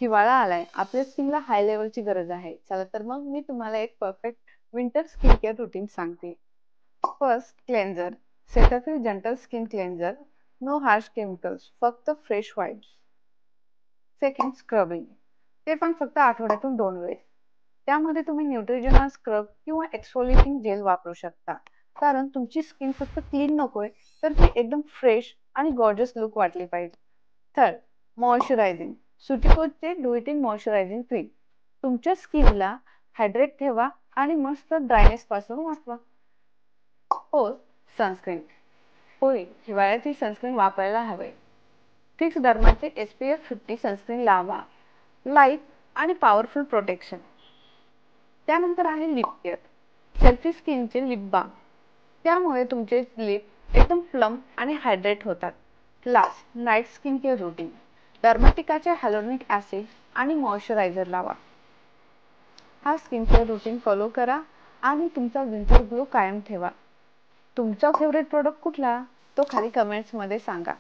हिवाळा आलाय, आपल्या स्किनला हाय लेवलची गरज आहे. चला तर मग मी तुम्हाला एक perfect winter skin care routine सांगते. First cleanser. Cetaphil gentle skin cleanser. No harsh chemicals, फक्त फ्रेश वाइब्स. Second scrubbing. ते पण फक्त आठवड्यातून 2 वेळेस. त्यामध्ये तुम्ही न्यूट्रिजन स्क्रब किंवा एक्सफोलिएटिंग जेल वापरू शकता. कारण तुमची स्किन फक्त क्लीन नकोय, तर ती एकदम फ्रेश आणि गॉर्जियस लुक वाटली पाहिजे. Third, moisturising. सुटीकोटचे do it in moisturising cream. तुमच्या स्किनला हायड्रेट ठेवा आणि मस्त ड्रायनेस पासून वाचवा. Fourth, sunscreen. होय, हिवाळ्यात ही सनस्क्रीन वापरायला हवे. फिक्स डर्माचे SPF 50 सनस्क्रीन लावा. लाईट आणि पॉवरफुल प्रोटेक्शन. त्यानंतर आहे लिप केअर. सेल्फी स्किनचे लिप बाम. त्यामुळे तुमचे लिप एकदम प्लम्प आणि हायड्रेट होतात. Last, night skin care routine. डर्माटिकाचे हॅलोनिक ऍसिड आणि मॉइश्चरायझर लावा. हा स्किन केअर रुटीन फॉलो करा आणि तुमचा विंटर ग्लो कायम ठेवा. तुमचा फेवरेट प्रोडक्ट कुठला? तो खाली कमेंट्स मध्ये सांगा.